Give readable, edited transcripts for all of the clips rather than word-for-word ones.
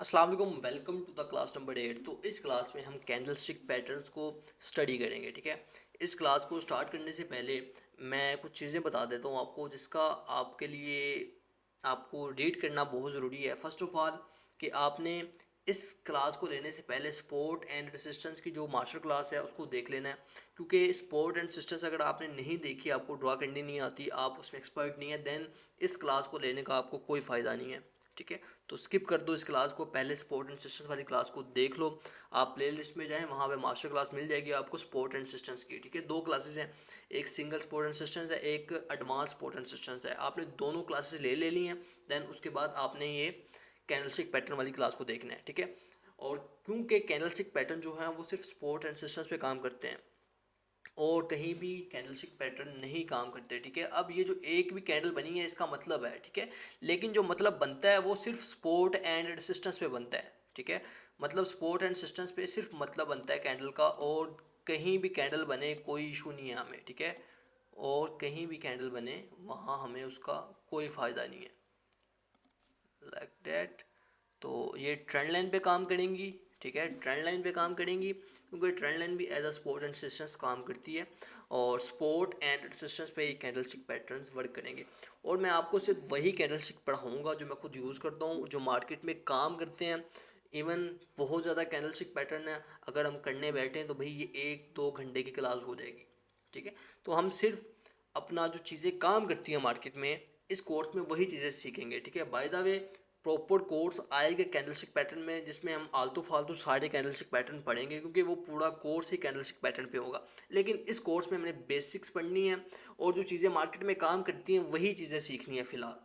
अस्सलाम वालेकुम, welcome to the class number 8। तो इस क्लास में हम कैंडलस्टिक पैटर्न्स को स्टडी करेंगे। ठीक है, इस क्लास को स्टार्ट करने से पहले मैं कुछ चीज़ें बता देता हूँ आपको, जिसका आपके लिए आपको रीड करना बहुत ज़रूरी है। फर्स्ट ऑफ ऑल कि आपने इस क्लास को लेने से पहले स्पोर्ट एंड रेसिस्टेंस की जो मास्टर क्लास है उसको देख लेना है, क्योंकि स्पोर्ट एंड रेसिस्टेंस अगर आपने नहीं देखी, आपको ड्रा करनी नहीं आती, आप उसमें एक्सपर्ट नहीं है, देन इस क्लास को लेने का आपको कोई फ़ायदा नहीं है। ठीक है, तो स्किप कर दो इस क्लास को, पहले स्पोर्ट एंड सिस्टम्स वाली क्लास को देख लो। आप प्लेलिस्ट में जाएं, वहाँ पे मास्टर क्लास मिल जाएगी आपको स्पोर्ट एंड सिस्टम्स की। ठीक है, दो क्लासेस हैं, एक सिंगल स्पोर्ट एंड सिस्टम्स है, एक एडवांस स्पोर्ट एंड सिस्टम्स है। आपने दोनों क्लासेस ले ली हैं, देन उसके बाद आपने ये कैंडलस्टिक पैटर्न वाली क्लास को देखना है। ठीक है, और क्योंकि कैंडलस्टिक पैटर्न जो है वो सिर्फ स्पोर्ट एंड सिस्टम्स पे काम करते हैं और कहीं भी कैंडलस्टिक पैटर्न नहीं काम करते। ठीक है, अब ये जो एक भी कैंडल बनी है इसका मतलब है, ठीक है, लेकिन जो मतलब बनता है वो सिर्फ सपोर्ट एंड रेजिस्टेंस पे बनता है। ठीक है, मतलब सपोर्ट एंड रेजिस्टेंस पे सिर्फ मतलब बनता है कैंडल का, और कहीं भी कैंडल बने कोई इशू नहीं है हमें। ठीक है, और कहीं भी कैंडल बने वहाँ हमें उसका कोई फ़ायदा नहीं है, लाइक दैट। तो ये ट्रेंड लाइन पे काम करेंगी। ठीक है, ट्रेंड लाइन पे काम करेंगी क्योंकि ट्रेंड लाइन भी as a support and resistance काम करती है, और सपोर्ट एंड रेजिस्टेंस पे ये कैंडलस्टिक पैटर्न्स वर्क करेंगे। और मैं आपको सिर्फ वही कैंडलस्टिक पढ़ाऊँगा जो मैं खुद यूज़ करता हूँ, जो मार्केट में काम करते हैं। इवन बहुत ज़्यादा कैंडलस्टिक पैटर्न है, अगर हम करने बैठे हैं तो भाई ये 1-2 घंटे की क्लास हो जाएगी। ठीक है, तो हम सिर्फ अपना जो चीज़ें काम करती हैं मार्केट में, इस कोर्स में वही चीज़ें सीखेंगे। ठीक है, by the way proper course आएगा कैंडलस्टिक पैटर्न में, जिसमें हम आलतू फालतू सारे कैंडलस्टिक पैटर्न पढ़ेंगे, क्योंकि वो पूरा कोर्स ही कैंडलस्टिक पैटर्न पे होगा। लेकिन इस कोर्स में हमने बेसिक्स पढ़नी है और जो चीज़ें मार्केट में काम करती हैं वही चीज़ें सीखनी है फ़िलहाल।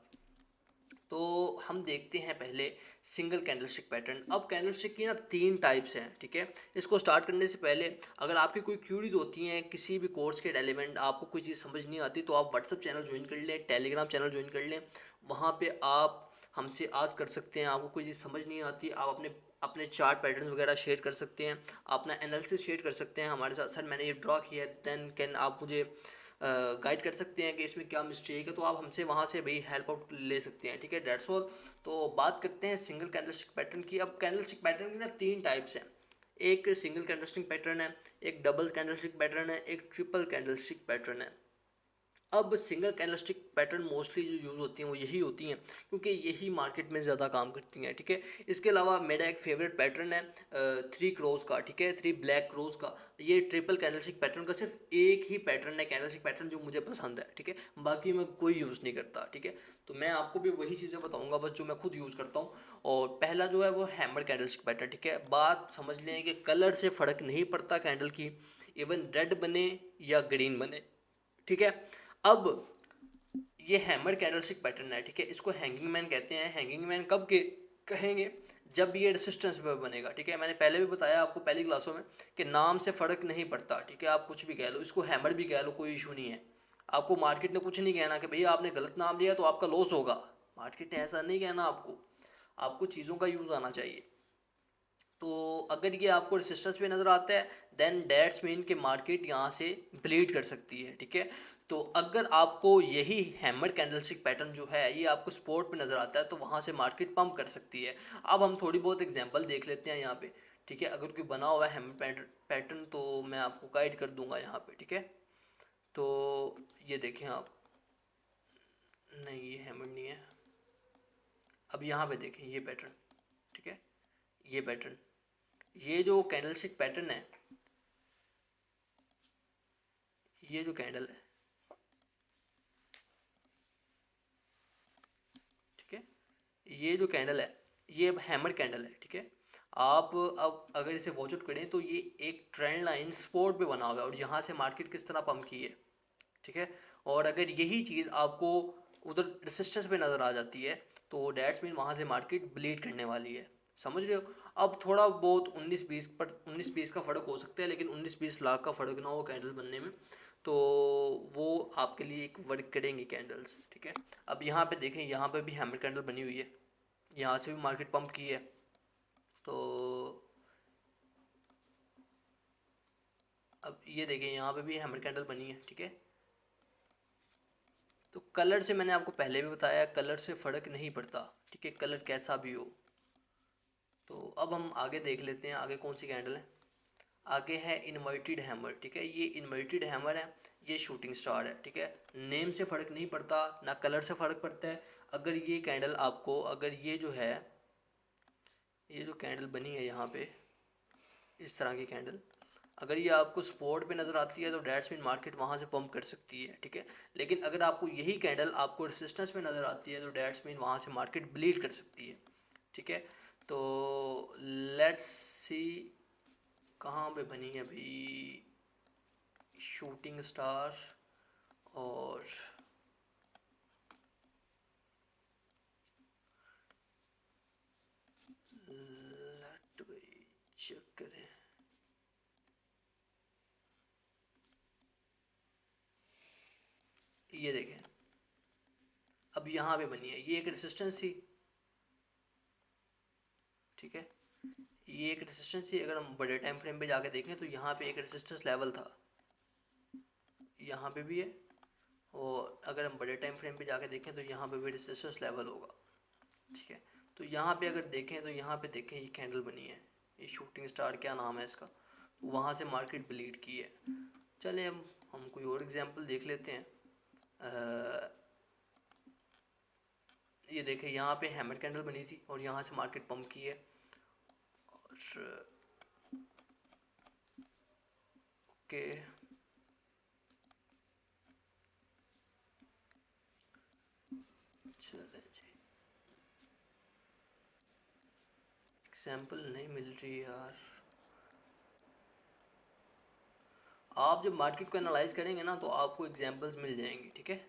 तो हम देखते हैं पहले सिंगल कैंडलस्टिक पैटर्न। अब कैंडलस्टिक की ना 3 टाइप्स हैं। ठीक है, इसको स्टार्ट करने से पहले अगर आपकी कोई क्यूरीज होती हैं किसी भी कोर्स के एलिमेंट, आपको कोई चीज़ समझ नहीं आती, तो आप व्हाट्सअप चैनल ज्वाइन कर लें, टेलीग्राम चैनल ज्वाइन कर लें। वहाँ पे आप हमसे आस्क कर सकते हैं। आपको कोई चीज़ समझ नहीं आती, आप अपने अपने चार्ट पैटर्न वगैरह शेयर कर सकते हैं, अपना एनालिसिस शेयर कर सकते हैं हमारे साथ। सर मैंने ये ड्रॉ किया है, देन कैन आप मुझे गाइड कर सकते हैं कि इसमें क्या मिस्टेक है, तो आप हमसे वहाँ से भाई हेल्प आउट ले सकते हैं। ठीक है, डेट्स ऑल। तो बात करते हैं सिंगल कैंडलस्टिक पैटर्न की। अब कैंडलस्टिक पैटर्न की ना 3 टाइप्स हैं, एक सिंगल कैंडलस्टिक पैटर्न है, एक डबल कैंडलस्टिक पैटर्न है, एक ट्रिपल कैंडलस्टिक पैटर्न है। अब सिंगल कैंडलस्टिक पैटर्न मोस्टली जो यूज़ होती हैं वो यही होती हैं, क्योंकि यही मार्केट में ज़्यादा काम करती हैं। ठीक है, इसके अलावा मेरा एक फेवरेट पैटर्न है 3 क्रोज का। ठीक है, 3 ब्लैक क्रोज का। ये ट्रिपल कैंडलस्टिक पैटर्न का सिर्फ एक ही पैटर्न है, कैंडलस्टिक पैटर्न, जो मुझे पसंद है। ठीक है, बाकी मैं कोई यूज़ नहीं करता। ठीक है, तो मैं आपको भी वही चीज़ें बताऊंगा बस जो मैं खुद यूज़ करता हूँ। और पहला जो है वो हैमर कैंडलस्टिक पैटर्न। ठीक है, बात समझ लें कि कलर से फ़र्क नहीं पड़ता कैंडल की, इवन रेड बने या ग्रीन बने। ठीक है, अब ये हैमर कैंडलस्टिक पैटर्न है। ठीक है, इसको हैंगिंग मैन कहते हैं। हैंगिंग मैन कब के कहेंगे, जब ये रेसिस्टेंस पे बनेगा। ठीक है, मैंने पहले भी बताया आपको पहली क्लासों में कि नाम से फ़र्क नहीं पड़ता। ठीक है, आप कुछ भी कह लो, इसको हैमर भी कह लो, कोई इशू नहीं है। आपको मार्केट ने कुछ नहीं कहना कि भैया आपने गलत नाम लिया तो आपका लॉस होगा। मार्केट ने ऐसा नहीं कहना आपको, आपको चीज़ों का यूज़ आना चाहिए। तो अगर ये आपको रेसिस्टेंस पे नज़र आता है, देन डेट्स मीन कि मार्केट यहाँ से ब्लीड कर सकती है। ठीक है, तो अगर आपको यही हैमर कैंडलस्टिक पैटर्न जो है ये आपको सपोर्ट पे नज़र आता है, तो वहाँ से मार्केट पंप कर सकती है। अब हम थोड़ी बहुत एग्जांपल देख लेते हैं यहाँ पे। ठीक है, अगर कोई बना हुआ है हैमर पैटर्न तो मैं आपको गाइड कर दूंगा यहाँ पे। ठीक है, तो ये देखें आप, नहीं ये हैमर नहीं है। अब यहाँ पे देखें ये पैटर्न। ठीक है, ये पैटर्न, ये जो कैंडलस्टिक पैटर्न है, ये जो कैंडल है, ठीक है, ये जो कैंडल है ये अब हैमर कैंडल है। ठीक है, आप अब अगर इसे वॉच आउट करें तो ये एक ट्रेंड लाइन सपोर्ट पे बना हुआ है और यहाँ से मार्केट किस तरह पंप की है। ठीक है, और अगर यही चीज़ आपको उधर रेसिस्टेंस पे नज़र आ जाती है तो डैट्स मीन वहाँ से मार्केट ब्लीड करने वाली है। समझ रहे हो। अब थोड़ा बहुत 19-20 का फ़र्क हो सकता है, लेकिन 19-20 लाख का फ़र्क ना हो कैंडल बनने में, तो वो आपके लिए एक वर्क करेंगी कैंडल्स। ठीक है, अब यहाँ पे देखें, यहाँ पे भी हैमर कैंडल बनी हुई है, यहाँ से भी मार्केट पंप की है। तो अब ये देखें, यहाँ पे भी हैमर कैंडल बनी है। ठीक है, तो कलर से मैंने आपको पहले भी बताया, कलर से फ़र्क नहीं पड़ता। ठीक है, कलर कैसा भी हो, अब हम आगे देख लेते हैं आगे कौन सी कैंडल है। आगे है इन्वर्टेड हैमर, ठीक है। ये इन्वर्टेड हैमर है, ये शूटिंग स्टार है, ठीक है। नेम से फ़र्क नहीं पड़ता, ना कलर से फ़र्क पड़ता है। अगर ये कैंडल आपको, अगर ये जो है, ये जो कैंडल बनी है यहाँ पे, इस तरह की कैंडल अगर ये आपको सपोर्ट पे नज़र आती है तो डेट्स मीन मार्केट वहाँ से पंप कर सकती है, ठीक है। लेकिन अगर आपको यही कैंडल आपको रेसिस्टेंस पे नज़र आती है तो डेट्स मीन वहाँ से मार्केट ब्लीड कर सकती है, ठीक है। तो लेट्स सी कहाँ पे बनी है भाई, शूटिंग स्टार और लेट भाई चेक करें। ये देखें, अब यहाँ पे बनी है, ये एक रेसिस्टेंस थी, ठीक है। ये एक रेसिस्टेंस थी। अगर हम बड़े टाइम फ्रेम पे जाके देखें तो यहाँ पे एक रेसिस्टेंस लेवल था, यहाँ पे भी है। और अगर हम बड़े टाइम फ्रेम पे जाके देखें तो यहाँ पे भी रेसिस्टेंस लेवल होगा, ठीक है। तो यहाँ पे अगर देखें तो यहाँ पे देखें ये कैंडल बनी है, ये शूटिंग स्टार क्या नाम है इसका, तो वहाँ से मार्केट ब्लीड की है। चलें हम कोई और एग्जांपल देख लेते हैं। ये देखें यहाँ पे हैमर कैंडल बनी थी और यहाँ से मार्केट पंप की है। और ओके, चलें जी, एग्जांपल नहीं मिल रही यार। आप जब मार्केट को एनालाइज करेंगे ना तो आपको एग्जांपल्स मिल जाएंगी, ठीक है।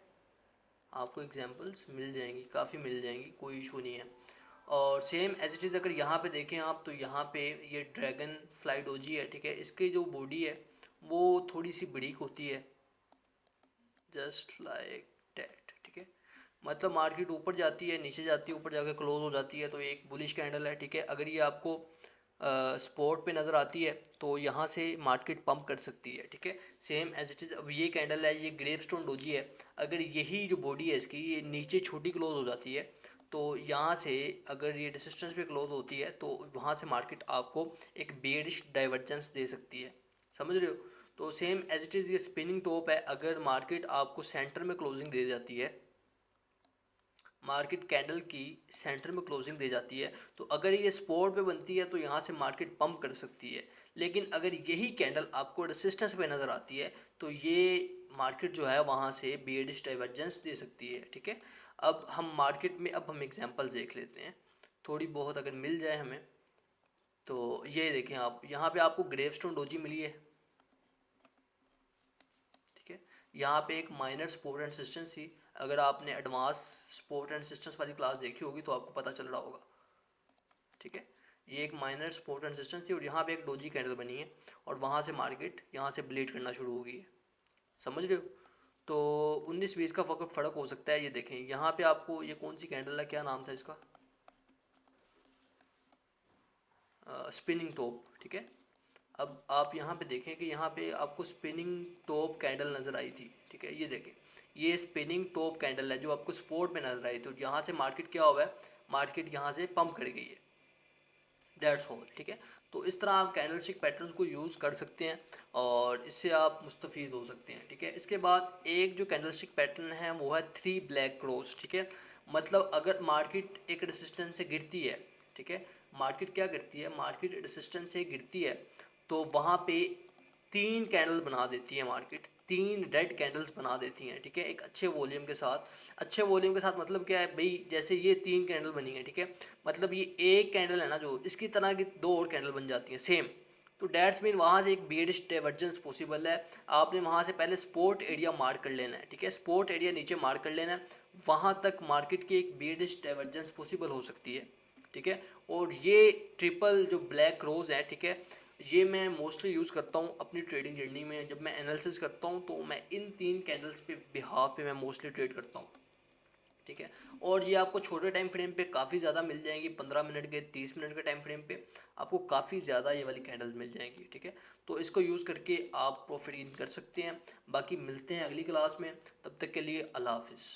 आपको एग्जांपल्स मिल जाएंगी, काफ़ी मिल जाएंगी, कोई इशू नहीं है। और सेम एज इट इज़ अगर यहाँ पे देखें आप तो यहाँ पे ये ड्रैगन फ्लाई डोजी है, ठीक है। इसकी जो बॉडी है वो थोड़ी सी बरीक होती है, जस्ट लाइक डैट, ठीक है। मतलब मार्केट ऊपर जाती है, नीचे जाती है, ऊपर जाकर क्लोज हो जाती है, तो एक बुलिश कैंडल है, ठीक है। अगर ये आपको स्पॉट पे नज़र आती है तो यहाँ से मार्केट पंप कर सकती है, ठीक है। सेम एज इट इज़ अब ये कैंडल है, ये ग्रेवस्टोन डोजी है। अगर यही जो बॉडी है इसकी ये नीचे छोटी क्लोज हो जाती है तो यहाँ से अगर ये रेजिस्टेंस पे क्लोज होती है तो वहाँ से मार्केट आपको एक बेयरिश डाइवर्जेंस दे सकती है, समझ रहे हो। तो सेम एज इट इज़ ये स्पिनिंग टॉप है। अगर मार्केट आपको सेंटर में क्लोजिंग दे जाती है, मार्केट कैंडल की सेंटर में क्लोजिंग दे जाती है, तो अगर ये सपोर्ट पे बनती है तो यहाँ से मार्केट पंप कर सकती है। लेकिन अगर यही कैंडल आपको रेसिस्टेंस पे नज़र आती है तो ये मार्केट जो है वहाँ से बेयरिश डाइवर्जेंस दे सकती है, ठीक है। अब हम मार्केट में अब हम एग्जांपल्स देख लेते हैं थोड़ी बहुत अगर मिल जाए हमें। तो ये देखें आप, यहाँ पे आपको ग्रेवस्टोन डोजी मिली है, ठीक है। यहाँ पे एक माइनर सपोर्ट एंड रेजिस्टेंस थी। अगर आपने एडवांस सपोर्ट एंड रेजिस्टेंस वाली क्लास देखी होगी तो आपको पता चल रहा होगा, ठीक है। ये एक माइनर सपोर्ट एंड रेजिस्टेंस थी और यहाँ पे एक डोजी कैंडल बनी है और वहाँ से मार्केट यहाँ से ब्लीड करना शुरू हो गई है, समझ रहे हो। तो 19-20 का फ़र्क हो सकता है। ये देखें यहाँ पे आपको, ये कौन सी कैंडल है, क्या नाम था इसका, स्पिनिंग टॉप, ठीक है। अब आप यहाँ पे देखें कि यहाँ पे आपको स्पिनिंग टॉप कैंडल नज़र आई थी, ठीक है। ये देखें ये स्पिनिंग टॉप कैंडल है जो आपको सपोर्ट में नज़र आई थी। यहाँ से मार्केट क्या हुआ है, मार्केट यहाँ से पंप कर गई है, डेट्स ऑल, ठीक है। तो इस तरह आप कैंडलस्टिक पैटर्न्स को यूज़ कर सकते हैं और इससे आप मुस्तफ़ीद हो सकते हैं, ठीक है। इसके बाद एक जो कैंडलस्टिक पैटर्न है वो है 3 ब्लैक क्रॉस, ठीक है। मतलब अगर मार्केट एक रेजिस्टेंस से गिरती है, ठीक है, मार्केट क्या करती है, मार्केट रेजिस्टेंस से गिरती है तो वहाँ पे 3 कैंडल बना देती है मार्केट, 3 रेड कैंडल्स बना देती हैं, ठीक है, एक अच्छे वॉल्यूम के साथ। अच्छे वॉल्यूम के साथ मतलब क्या है भाई, जैसे ये 3 कैंडल बनी है, ठीक है, मतलब ये एक कैंडल है ना जो, इसकी तरह की 2 और कैंडल बन जाती हैं सेम। तो डैट्स मीन वहाँ से एक बेयरिश डाइवर्जेंस पॉसिबल है। आपने वहाँ से पहले सपोर्ट एरिया मार्क कर लेना है, ठीक है, सपोर्ट एरिया नीचे मार्क कर लेना है, वहाँ तक मार्केट की एक बेयरिश डाइवर्जेंस पॉसिबल हो सकती है, ठीक है। और ये ट्रिपल जो ब्लैक रोज है, ठीक है, ये मैं मोस्टली यूज़ करता हूँ अपनी ट्रेडिंग जर्नी में। जब मैं एनालिसिस करता हूँ तो मैं इन 3 कैंडल्स पे बिहाफ पे मैं मोस्टली ट्रेड करता हूँ, ठीक है। और ये आपको छोटे टाइम फ्रेम पे काफ़ी ज़्यादा मिल जाएंगी, 15 मिनट के 30 मिनट के टाइम फ्रेम पे आपको काफ़ी ज़्यादा ये वाली कैंडल्स मिल जाएंगी, ठीक है। तो इसको यूज़ करके आप प्रॉफिट इन कर सकते हैं। बाकी मिलते हैं अगली क्लास में, तब तक के लिए अल्लाह हाफिज़।